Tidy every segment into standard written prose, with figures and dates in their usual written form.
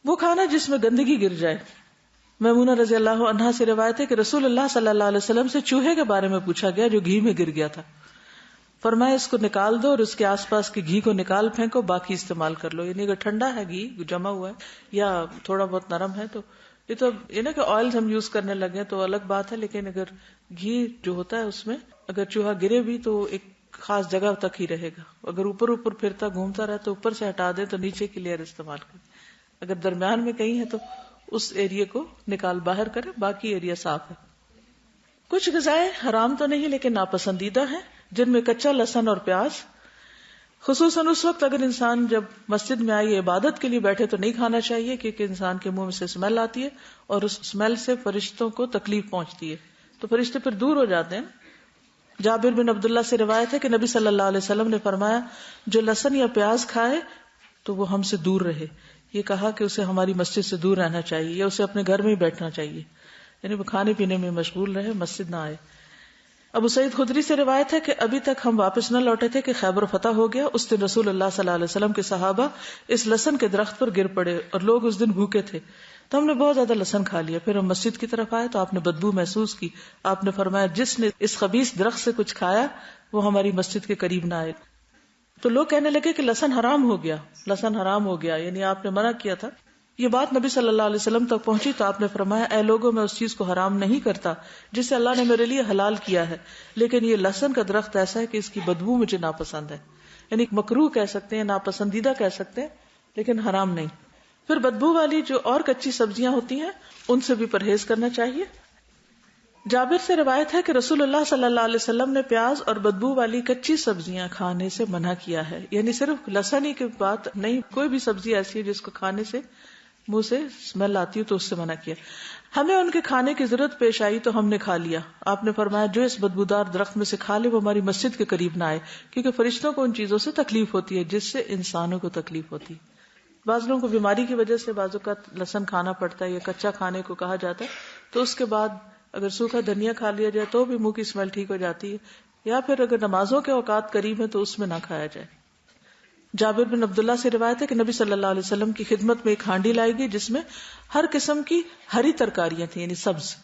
وہ کھانا جس میں گندگی گر جائے. میمونہ رضی اللہ عنہا سے روایت ہے کہ رسول اللہ صلی اللہ علیہ وسلم سے چوہے کے بارے میں پوچھا گیا جو گھی میں گر گیا تھا. فرمایا اس کو نکال دو اور اس کے آس پاس کے گھی کو نکال پھینکو، باقی استعمال کر لو. یعنی اگر ٹھنڈا ہے گھی جمع ہوا ہے یا تھوڑا بہت نرم ہے تو یہ تو یہ نا کہ آئل ہم یوز کرنے لگے تو الگ بات ہے، لیکن اگر گھی جو ہوتا ہے اس میں اگر چوہا گرے بھی تو ایک خاص جگہ تک ہی رہے گا. اگر اوپر اوپر پھرتا گھومتا رہے تو اوپر سے ہٹا دیں تو نیچے کی لیئر استعمال کریں. اگر درمیان میں کہیں ہے تو اس ایریا کو نکال باہر کریں، باقی ایریا صاف ہے. کچھ غذائیں حرام تو نہیں لیکن ناپسندیدہ ہیں، جن میں کچا لہسن اور پیاز. خصوصاً اس وقت اگر انسان جب مسجد میں آئی عبادت کے لیے بیٹھے تو نہیں کھانا چاہیے، کیونکہ انسان کے منہ میں سے اسمیل آتی ہے اور اس اسمیل سے فرشتوں کو تکلیف پہنچتی ہے، تو فرشتے پھر دور ہو جاتے ہیں. جابر بن عبداللہ سے روایت ہے کہ نبی صلی اللہ علیہ وسلم نے فرمایا جو لہسن یا پیاز کھائے تو وہ ہم سے دور رہے. یہ کہا کہ اسے ہماری مسجد سے دور رہنا چاہیے یا اسے اپنے گھر میں ہی بیٹھنا چاہیے، یعنی وہ کھانے پینے میں مشغول رہے، مسجد نہ آئے. ابو سعید خدری سے روایت ہے کہ ابھی تک ہم واپس نہ لوٹے تھے کہ خیبر فتح ہو گیا. اس دن رسول اللہ صلی اللہ علیہ وسلم کے صحابہ اس لہسن کے درخت پر گر پڑے اور لوگ اس دن بھوکے تھے، تو ہم نے بہت زیادہ لہسن کھا لیا. پھر ہم مسجد کی طرف آئے تو آپ نے بدبو محسوس کی. آپ نے فرمایا جس نے اس خبیث درخت سے کچھ کھایا وہ ہماری مسجد کے قریب نہ آئے. تو لوگ کہنے لگے کہ لہسن حرام ہو گیا، لہسن حرام ہو گیا، یعنی آپ نے منع کیا تھا. یہ بات نبی صلی اللہ علیہ وسلم تک پہنچی تو آپ نے فرمایا اے لوگوں میں اس چیز کو حرام نہیں کرتا جسے اللہ نے میرے لیے حلال کیا ہے، لیکن یہ لہسن کا درخت ایسا ہے کہ اس کی بدبو مجھے ناپسند ہے. یعنی مکروہ کہہ سکتے ہیں، ناپسندیدہ کہہ سکتے ہیں، لیکن حرام نہیں. پھر بدبو والی جو اور کچی سبزیاں ہوتی ہیں ان سے بھی پرہیز کرنا چاہیے. جابر سے روایت ہے کہ رسول اللہ صلی اللہ علیہ وسلم نے پیاز اور بدبو والی کچی سبزیاں کھانے سے منع کیا ہے. یعنی صرف لہسن ہی کی بات نہیں، کوئی بھی سبزی ایسی ہے جس کو کھانے سے منہ سے اسمیل آتی ہے تو اس سے منع کیا. ہمیں ان کے کھانے کی ضرورت پیش آئی تو ہم نے کھا لیا. آپ نے فرمایا جو اس بدبودار درخت میں سے کھا لے وہ ہماری مسجد کے قریب نہ آئے، کیونکہ فرشتوں کو ان چیزوں سے تکلیف ہوتی ہے جس سے انسانوں کو تکلیف ہوتی ہے. بعض لوگوں کو بیماری کی وجہ سے بعض اوقات لہسن کھانا پڑتا ہے یا کچا کھانے کو کہا جاتا ہے، تو اس کے بعد اگر سوکھا دھنیا کھا لیا جائے تو بھی منہ کی اسمیل ٹھیک ہو جاتی ہے، یا پھر اگر نمازوں کے اوقات قریب ہیں تو اس میں نہ کھایا جائے. جابر بن عبداللہ سے روایت ہے کہ نبی صلی اللہ علیہ وسلم کی خدمت میں ایک ہانڈی لائی گئی جس میں ہر قسم کی ہری ترکاریاں تھیں، یعنی سبز.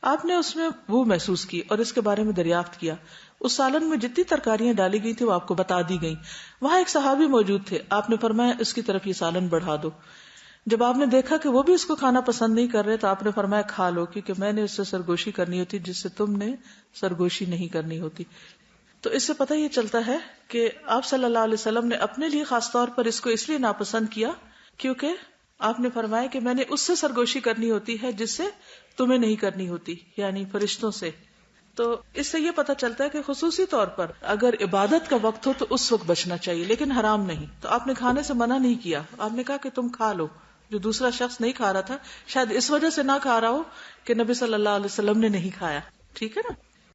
آپ نے اس میں بو محسوس کی اور اس کے بارے میں دریافت کیا. اس سالن میں جتنی ترکاریاں ڈالی گئی تھی وہ آپ کو بتا دی گئیں. وہاں ایک صحابی موجود تھے. آپ نے فرمایا اس کی طرف یہ سالن بڑھا دو. جب آپ نے دیکھا کہ وہ بھی اس کو کھانا پسند نہیں کر رہے تو آپ نے فرمایا کھا لو، کیونکہ میں نے اس سے سرگوشی کرنی ہوتی جس سے تم نے سرگوشی نہیں کرنی ہوتی. تو اس سے پتہ یہ چلتا ہے کہ آپ صلی اللہ علیہ وسلم نے اپنے لیے خاص طور پر اس کو اس لیے ناپسند کیا کیونکہ آپ نے فرمایا کہ میں نے اس سے سرگوشی کرنی ہوتی ہے جس سے تمہیں نہیں کرنی ہوتی، یعنی فرشتوں سے. تو اس سے یہ پتہ چلتا ہے کہ خصوصی طور پر اگر عبادت کا وقت ہو تو اس وقت بچنا چاہیے، لیکن حرام نہیں. تو آپ نے کھانے سے منع نہیں کیا، آپ نے کہا کہ تم کھا لو. جو دوسرا شخص نہیں کھا رہا تھا شاید اس وجہ سے نہ کھا رہا ہو کہ نبی صلی اللہ علیہ وسلم نے نہیں کھایا. ٹھیک ہے نا.